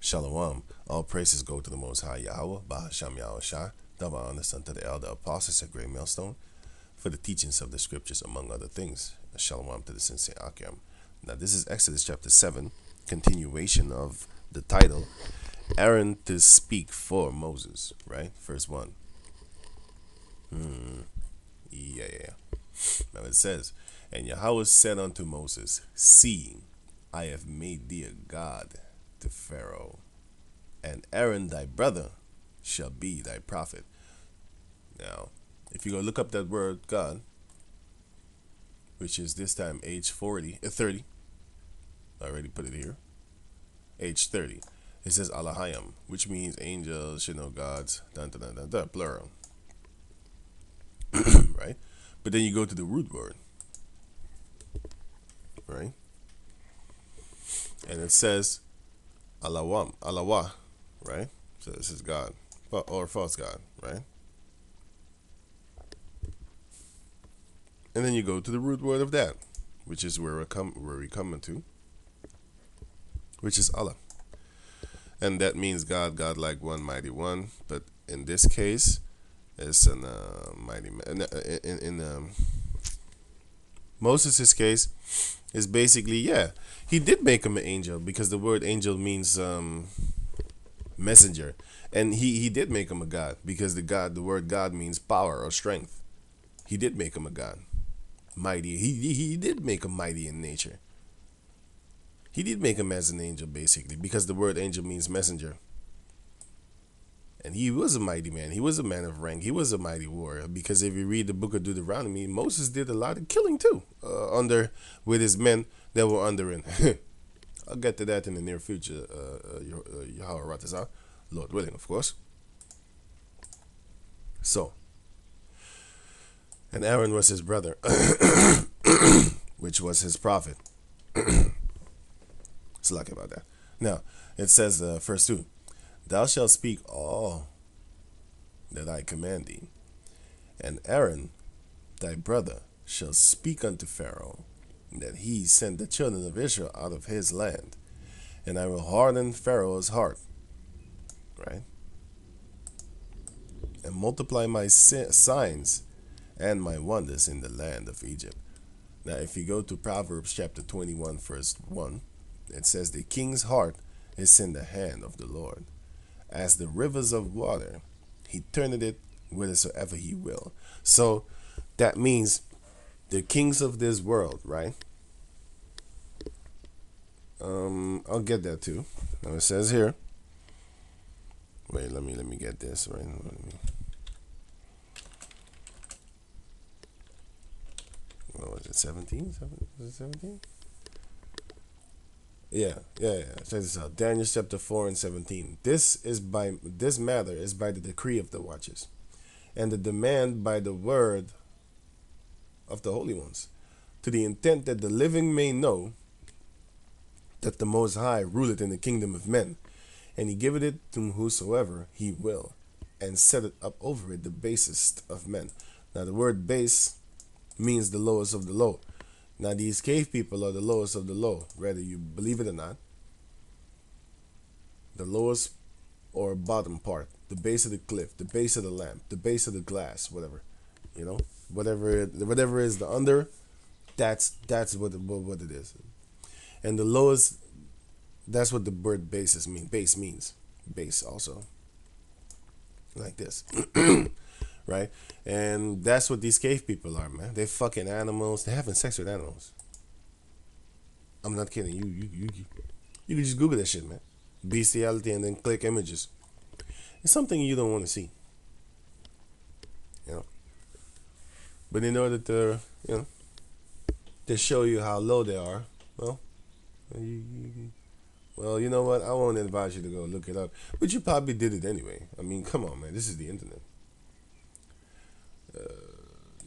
Shalom. All praises go to the Most High Yahweh, Bahasham Yahweh Shai, double honor unto the elder apostles at Great Millstone, for the teachings of the scriptures, among other things. Shalom to the Sensei Akim. Now, this is Exodus chapter 7, continuation of the title, Aaron to speak for Moses, right? Verse 1. Yeah. Now it says, And Yahweh said unto Moses, See, I have made thee a god to Pharaoh, and Aaron thy brother shall be thy prophet. Now, if you go look up that word God, which is this time age 30, I already put it here, age 30. It says Alahayim, which means angels, gods, plural, right? But then you go to the root word, right? And it says Alawah, right? So this is God, or false God, right? And then you go to the root word of that, which is where we come into, which is Allah. And that means God, like one, mighty one. But in this case, it's an mighty man. In Moses' case, is basically, he did make him an angel, because the word angel means messenger. And he did make him a god, because the word God means power or strength. He did make him a god. Mighty. He did make him mighty in nature. He did make him as an angel, basically, because the word angel means messenger. And he was a mighty man. He was a man of rank. He was a mighty warrior, because if you read the book of Deuteronomy, Moses did a lot of killing too, with his men that were under him. I'll get to that in the near future, Yahweh Ratazah, Lord willing, of course. So, and Aaron was his brother, which was his prophet. It's lucky about that. Now, it says, verse 2, Thou shalt speak all that I command thee, and Aaron thy brother shall speak unto Pharaoh, that he send the children of Israel out of his land, and I will harden Pharaoh's heart, right? And multiply my signs and my wonders in the land of Egypt. Now, if you go to Proverbs chapter 21, verse 1, it says, The king's heart is in the hand of the Lord. As the rivers of water, he turneth it whithersoever he will. So that means the kings of this world, right? I'll get that too. Now it says here. Wait, let me get this right. What was it? 17? Was it 17? Yeah. Check this out. Daniel chapter 4 and 17. This matter is by the decree of the watchers, and the demand by the word of the holy ones, to the intent that the living may know that the Most High ruleth in the kingdom of men, and he giveth it to whosoever he will, and setteth up over it the basest of men. Now the word base means the lowest of the low. Now these cave people are the lowest of the low, whether you believe it or not. The lowest or bottom part, the base of the cliff, the base of the lamp, the base of the glass, whatever, whatever is the under, that's what it is. And the lowest, that's what the word base means. Base also, like this. Right? And that's what these cave people are, man. They're fucking animals. They're having sex with animals. I'm not kidding. You can just Google that shit, man. Bestiality, and then click images. It's something you don't want to see. But in order to, to show you how low they are, well, you know what? I won't advise you to go look it up. But you probably did it anyway. I mean, come on, man. This is the internet.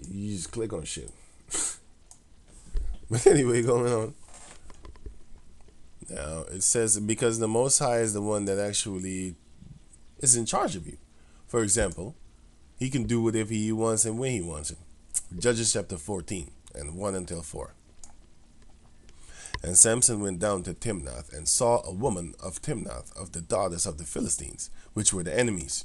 You just click on shit. But anyway, going on. Now, it says, because the Most High is the one that actually is in charge of you. For example, he can do whatever he wants and when he wants it. Judges chapter 14 and 1 until 4. And Samson went down to Timnath and saw a woman of Timnath of the daughters of the Philistines, which were the enemies.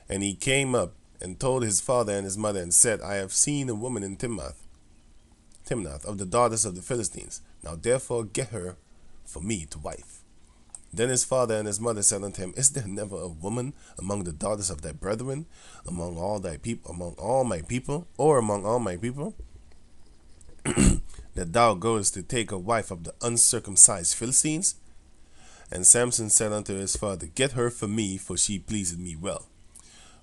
And he came up and told his father and his mother and said, I have seen a woman in Timnath of the daughters of the Philistines. Now therefore get her for me to wife. Then his father and his mother said unto him, Is there never a woman among the daughters of thy brethren, among all thy people, among all my people, or among all my people, that thou goest to take a wife of the uncircumcised Philistines? And Samson said unto his father, Get her for me, for she pleaseth me well.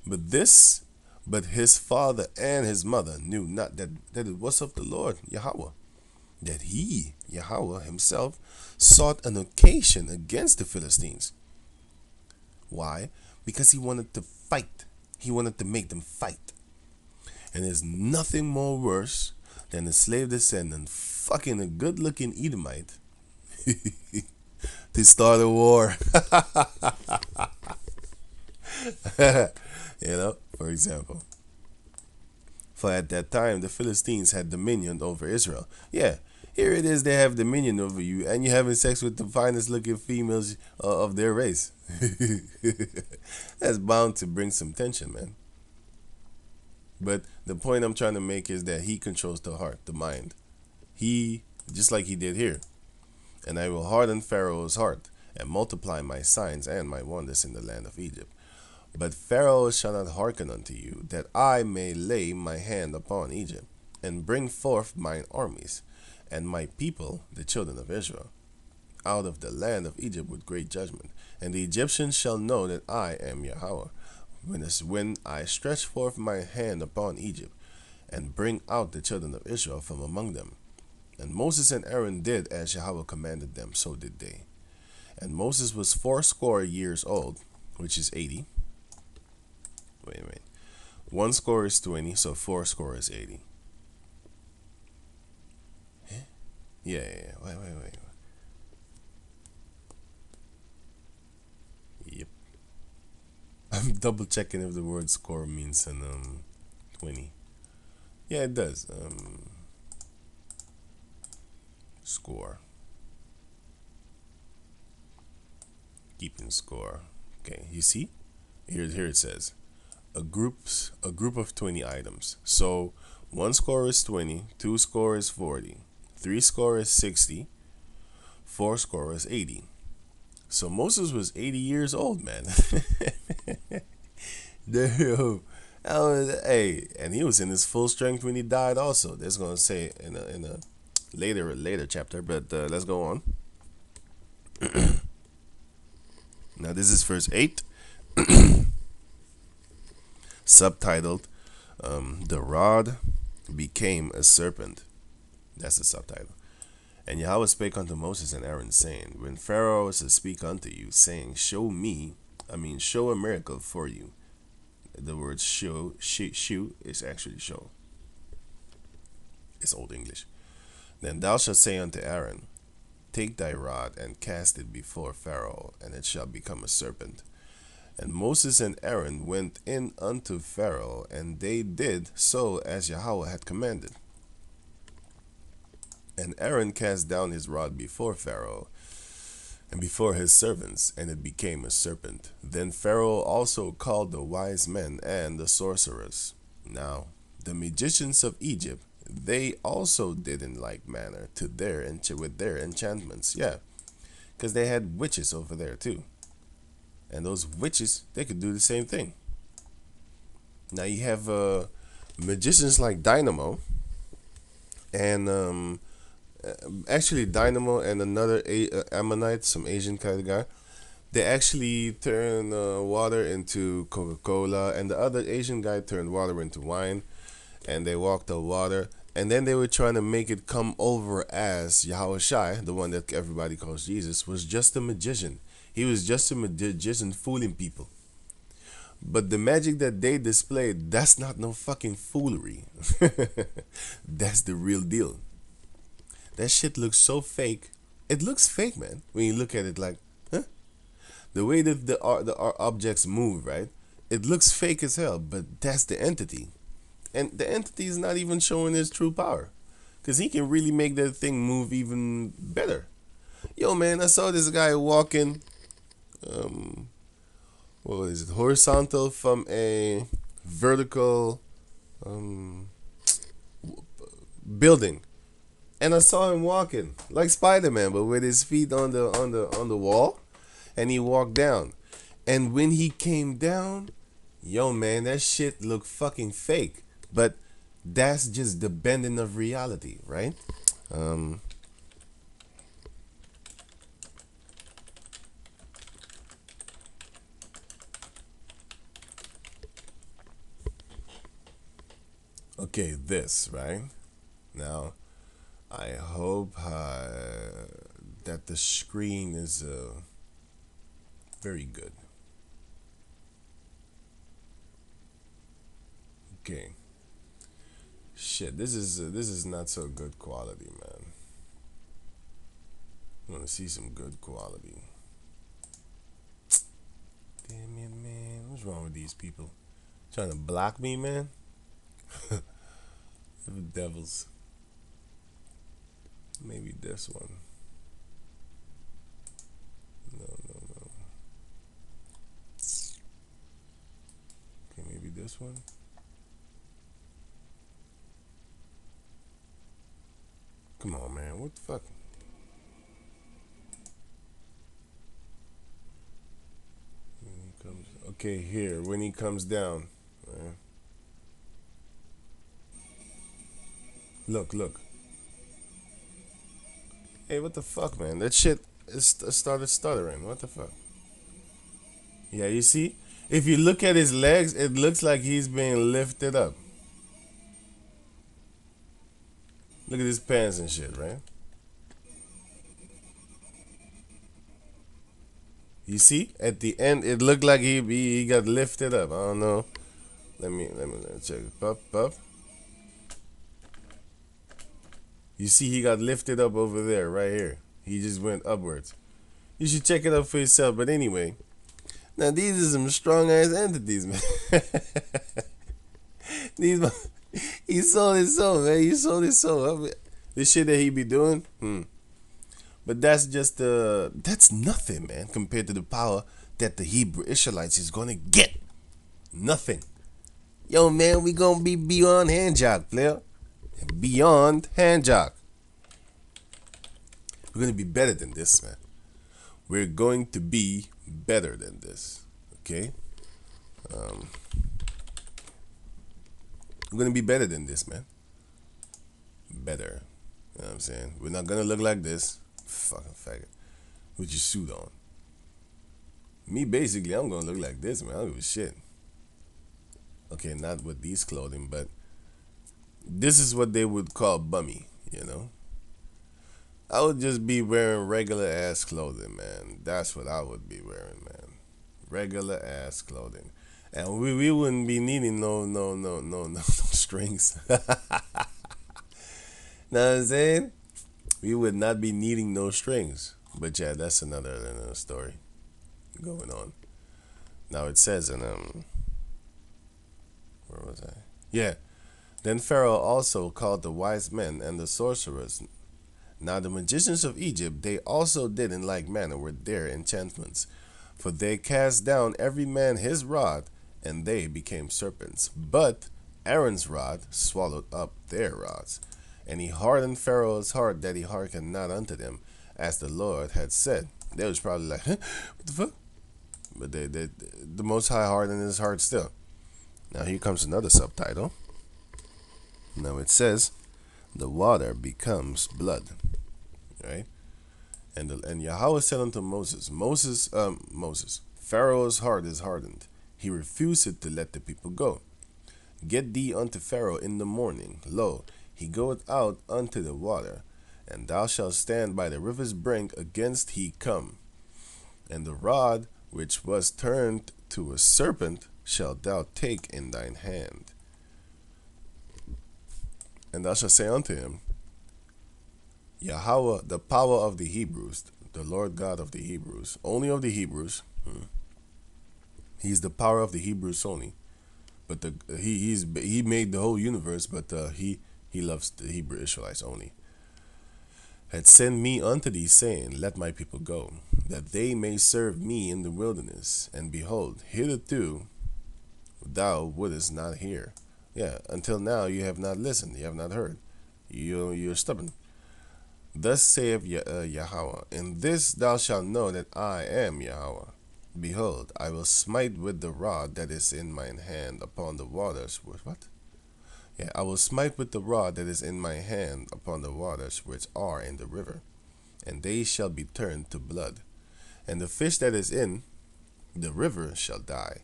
But his father and his mother knew not that it was of the Lord Yahweh, that he, Yahweh himself, sought an occasion against the Philistines. Why? Because he wanted to fight. He wanted to make them fight. And there's nothing more worse than a slave descendant fucking a good-looking Edomite to start a war. For example. For at that time the Philistines had dominion over Israel. Yeah, here it is, they have dominion over you, and you're having sex with the finest looking females of their race. That's bound to bring some tension, man. But the point I'm trying to make is that he controls the heart, the mind. He, just like he did here. And I will harden Pharaoh's heart, and multiply my signs and my wonders in the land of Egypt. But Pharaoh shall not hearken unto you, that I may lay my hand upon Egypt, and bring forth mine armies, and my people, the children of Israel, out of the land of Egypt with great judgment. And the Egyptians shall know that I am Yahweh, when I stretch forth my hand upon Egypt, and bring out the children of Israel from among them. And Moses and Aaron did as Yahweh commanded them, so did they. And Moses was 80 years old, which is 80. Wait. 1 score is 20, so 4 score is 80. Huh? Yeah. Wait. Yep. I'm double checking if the word score means 20. Yeah, it does. Score. Keeping score. Okay, you see? Here it says. A group of 20 items. So 1 score is 20, 2 score is 40, 3 score is 60, 4 score is 80. So Moses was 80 years old, man. Damn. Hey, and he was in his full strength when he died also. That's going to say in a later chapter, but let's go on. Now this is verse 8. Subtitled, The Rod Became a Serpent. That's the subtitle. And Yahweh spake unto Moses and Aaron, saying, When Pharaoh is to speak unto you, saying, show a miracle for you. The word show is actually show. It's Old English. Then thou shalt say unto Aaron, Take thy rod and cast it before Pharaoh, and it shall become a serpent. And Moses and Aaron went in unto Pharaoh, and they did so as Yahweh had commanded. And Aaron cast down his rod before Pharaoh and before his servants, and it became a serpent. Then Pharaoh also called the wise men and the sorcerers. Now the magicians of Egypt, they also did in like manner with their enchantments. Yeah, because they had witches over there too. And those witches, they could do the same thing. Now you have magicians like Dynamo, and actually Dynamo and another Ammonite, some Asian kind of guy. They actually turn water into Coca-Cola, and the other Asian guy turned water into wine, and they walked the water. And then they were trying to make it come over as Yahweh Shai, the one that everybody calls Jesus, was just a magician. He was just a magician fooling people. But the magic that they displayed, that's not no fucking foolery. That's the real deal. That shit looks so fake. It looks fake, man. When you look at it like, huh? The way that the objects move, right? It looks fake as hell, but that's the entity. And the entity is not even showing its true power. because he can really make that thing move even better. Yo, man, I saw this guy walking. Um, what is it? Horizontal from a vertical um, building, and I saw him walking like Spider-Man, but with his feet on the wall, and he walked down. And when he came down, yo, man, that shit looked fucking fake. But that's just the bending of reality, right? Um, okay, this, right? Now, I hope that the screen is very good. Okay. Shit, this is not so good quality, man. I want to see some good quality. Damn it, man. What's wrong with these people? Trying to block me, man? The devils. Maybe this one. No, no, no. Okay, maybe this one. Come on, man. What the fuck? When he comes, okay, here. When he comes down. Look, look. Hey, what the fuck, man? That shit started stuttering. What the fuck? Yeah, you see? If you look at his legs, it looks like he's being lifted up. Look at his pants and shit, right? You see? At the end, it looked like he got lifted up. I don't know. Let me check. Pup, pup. You see, he got lifted up over there, right here. He just went upwards. You should check it out for yourself. But anyway, now these are some strong ass entities, man. these, he sold his soul, man. He sold his soul. I mean, this shit that he be doing, But that's just that's nothing, man, compared to the power that the Hebrew Israelites is gonna get. Nothing. Yo, man, we gonna be beyond hand jock, player. Beyond hand jock. We're gonna be better than this, man. We're going to be better than this. Okay? Um, we're gonna be better than this, man. Better. You know what I'm saying? We're not gonna look like this. Fucking faggot. With your suit on. Me, basically, I'm gonna look like this, man. I don't give a shit. Okay, not with these clothing, but this is what they would call bummy, you know? I would just be wearing regular ass clothing, man. That's what I would be wearing, man. Regular ass clothing. And we wouldn't be needing no strings. Know what I'm saying? We would not be needing no strings. But yeah, that's another story going on. Now it says in where was I? Yeah. Then Pharaoh also called the wise men and the sorcerers. Now the magicians of Egypt, they also did in like manner with their enchantments. For they cast down every man his rod, and they became serpents. But Aaron's rod swallowed up their rods. And he hardened Pharaoh's heart that he hearkened not unto them, as the Lord had said. They was probably like, huh? What the fuck? But the Most High hardened his heart still. Now here comes another subtitle. Now it says, the water becomes blood. Right? And Yahweh said unto Moses, Pharaoh's heart is hardened. He refuseth to let the people go. Get thee unto Pharaoh in the morning. Lo, he goeth out unto the water, and thou shalt stand by the river's brink against he come. And the rod which was turned to a serpent shalt thou take in thine hand. And thou shalt say unto him, Yahweh, the power of the Hebrews, the Lord God of the Hebrews, only of the Hebrews. He's the power of the Hebrews only. But he made the whole universe, but he He loves the Hebrew Israelites only. Had sent me unto thee, saying, Let my people go, that they may serve me in the wilderness. And behold, hitherto thou wouldest not hear. Yeah, until now you have not listened, you have not heard. You're stubborn. Thus saith Yahweh, In this thou shalt know that I am Yahweh. Behold, I will smite with the rod that is in mine hand upon the waters. What? Yeah, I will smite with the rod that is in my hand upon the waters which are in the river, and they shall be turned to blood. And the fish that is in the river shall die,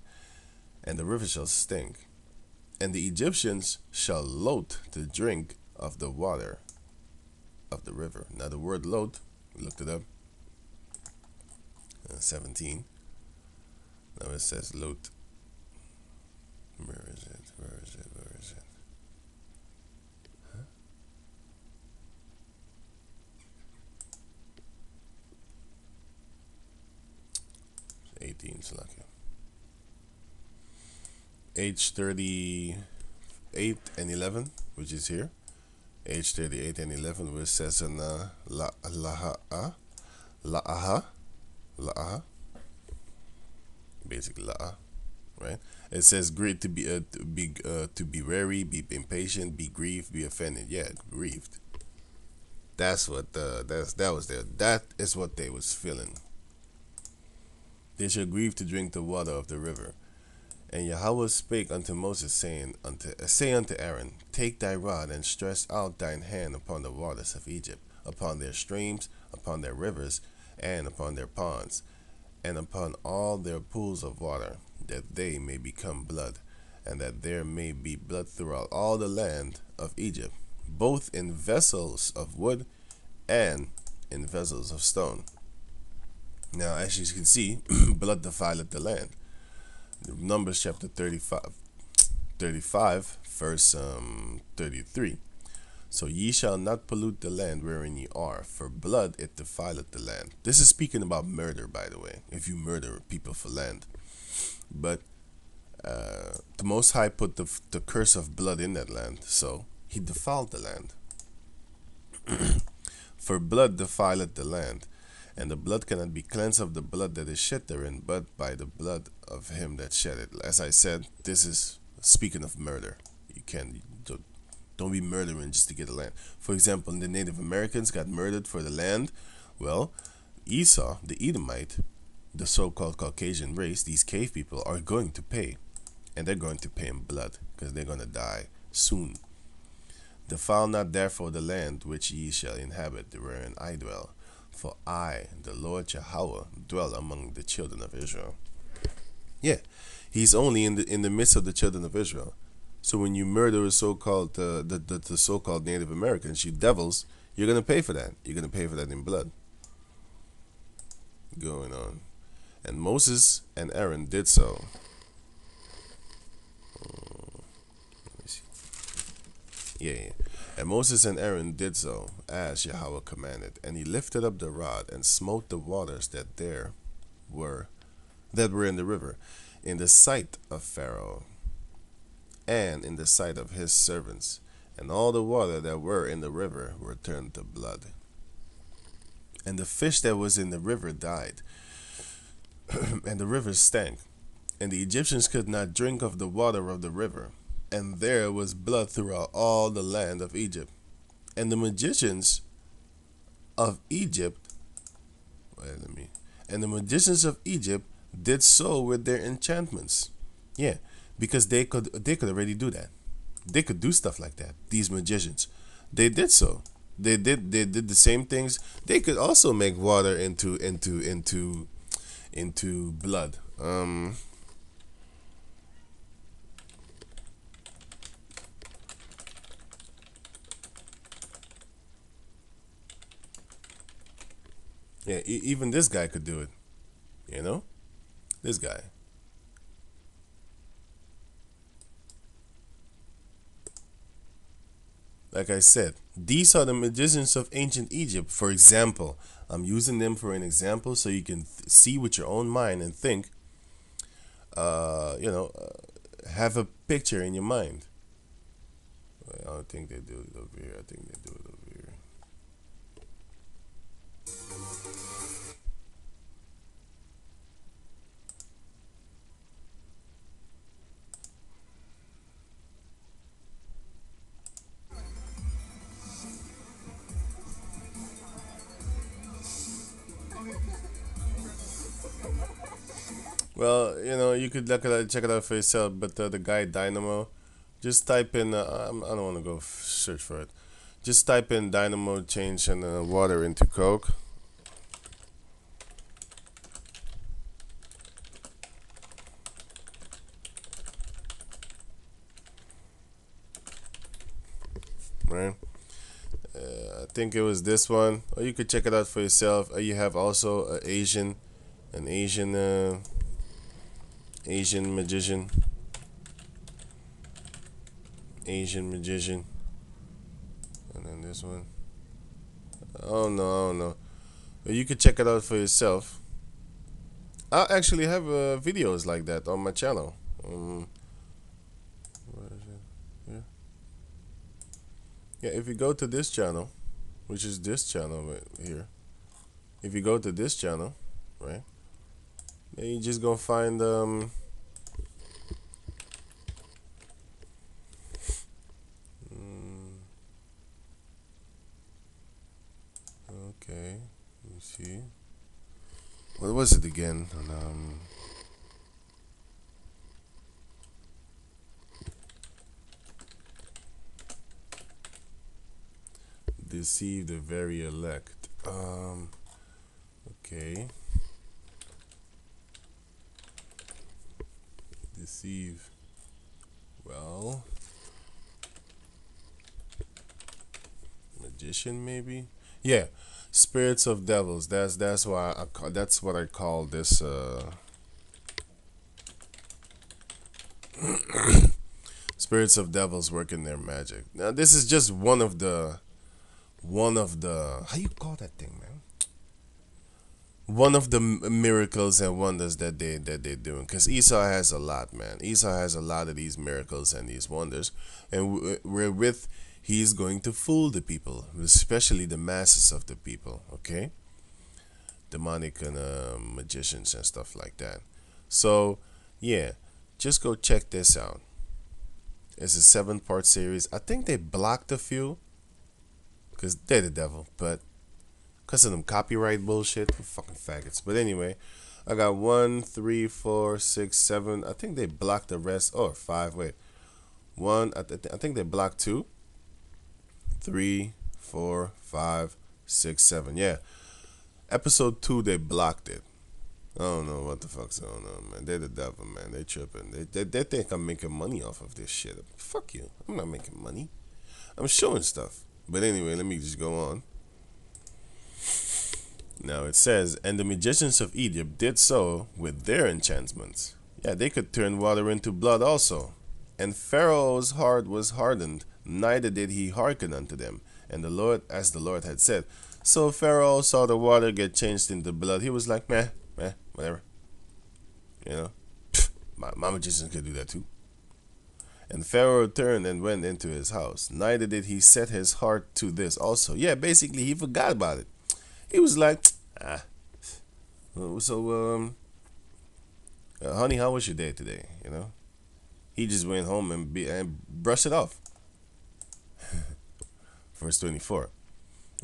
and the river shall stink. And the Egyptians shall loathe to drink of the water of the river. Now the word loathe, we looked it up, 17. Now it says loathe. Where is it? Where is it? Where is it? Huh? 18, Slakia. Age 38 and 11, which is here. Age 38 and 11, which says in la'aha, basically la'a, right? It says great to be wary, be impatient, be grieved, be offended. Yeah, grieved. That's what that was there. That is what they was feeling. They shall grieve to drink the water of the river. And Yahweh spake unto Moses, saying, Say unto Aaron, Take thy rod, and stretch out thine hand upon the waters of Egypt, upon their streams, upon their rivers, and upon their ponds, and upon all their pools of water, that they may become blood, and that there may be blood throughout all the land of Egypt, both in vessels of wood and in vessels of stone. Now, as you can see, blood defileth the land. Numbers chapter 35, verse 33. So ye shall not pollute the land wherein ye are, for blood it defileth the land. This is speaking about murder, by the way, if you murder people for land. But the Most High put the curse of blood in that land, so he defiled the land. For blood defileth the land, and the blood cannot be cleansed of the blood that is shed therein, but by the blood of him that shed it. As I said, this is speaking of murder. You don't be murdering just to get the land. For example, the Native Americans got murdered for the land. Well, Esau, the Edomite, the so-called Caucasian race, these cave people are going to pay, and they're going to pay in blood because they're going to die soon. Defile not therefore the land which ye shall inhabit, wherein I dwell. For I, the Lord Yahweh, dwell among the children of Israel. Yeah, he's only in the midst of the children of Israel. So when you murder a so-called the so-called Native Americans, you devils, you're gonna pay for that. You're gonna pay for that in blood. Going on, and Moses and Aaron did so. Let me see. Yeah. And Moses and Aaron did so, as Yahweh commanded, and he lifted up the rod and smote the waters that were in the river, in the sight of Pharaoh, and in the sight of his servants, and all the water that were in the river were turned to blood. And the fish that was in the river died, and the river stank, and the Egyptians could not drink of the water of the river. And there was blood throughout all the land of Egypt. And the magicians of Egypt, and the magicians of Egypt did so with their enchantments. Yeah, because they could already do that. They could do stuff like that. These magicians, they did so. They did the same things. They could also make water into blood. Yeah, even this guy could do it. You know? This guy. Like I said, these are the magicians of ancient Egypt. For example, I'm using them for an example so you can see with your own mind and think, have a picture in your mind. I don't think they do it over here. I think they do it over here. Well, you could look at it, check it out for yourself. But the guy Dynamo, just type in. I don't want to go search for it. Just type in Dynamo change and water into Coke. Right. I think it was this one. Or you could check it out for yourself. You have also an Asian magician. Asian magician. And then this one. Oh no, oh no. You could check it out for yourself. I actually have videos like that on my channel. Where is it? Yeah. Yeah, if you go to this channel, which is this channel right here. If you go to this channel, right? Then you just gonna find okay, let me see. What was it again? Deceive the very elect. Okay. Deceive. Well, magician maybe. Yeah, spirits of devils. That's why that's what I call this. Spirits of devils working their magic. Now this is just one of the how you call that thing, man? One of the miracles and wonders that they're doing. Because Esau has a lot, man. Esau has a lot of these miracles and these wonders, and wherewith he's going to fool the people, especially the masses of the people. Okay, demonic and magicians and stuff like that. So yeah, just go check this out. It's a 7-part series. I think they blocked a few because they're the devil, but because of them copyright bullshit, fucking faggots. But anyway, I got 1, 3, 4, 6, 7. I think they blocked the rest. Or 5. Wait, one. I think they blocked 2, 3, 4, 5, 6, 7. Yeah, episode 2 they blocked it. I don't know what the fuck's going on, man. They're the devil, man. They tripping. They think I'm making money off of this shit. Fuck you. I'm not making money. I'm showing stuff. But anyway, let me just go on. Now it says, and the magicians of Egypt did so with their enchantments. Yeah, they could turn water into blood also. And Pharaoh's heart was hardened, neither did he hearken unto them. And the Lord, as the Lord had said. So Pharaoh saw the water get changed into blood. He was like, meh, whatever. You know, my magicians could do that too. And Pharaoh turned and went into his house. Neither did he set his heart to this also. Yeah, basically he forgot about it. He was like, So, honey, how was your day today? You know, he just went home and brushed it off. Verse 24.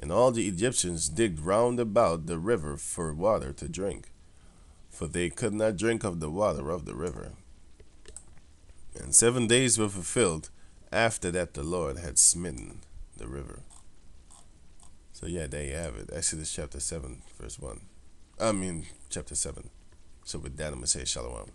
And all the Egyptians digged round about the river for water to drink, for they could not drink of the water of the river. And 7 days were fulfilled after that the Lord had smitten the river. So yeah, there you have it. Exodus chapter 7, verse 1. Chapter 7. So with that, I'm going to say shalom.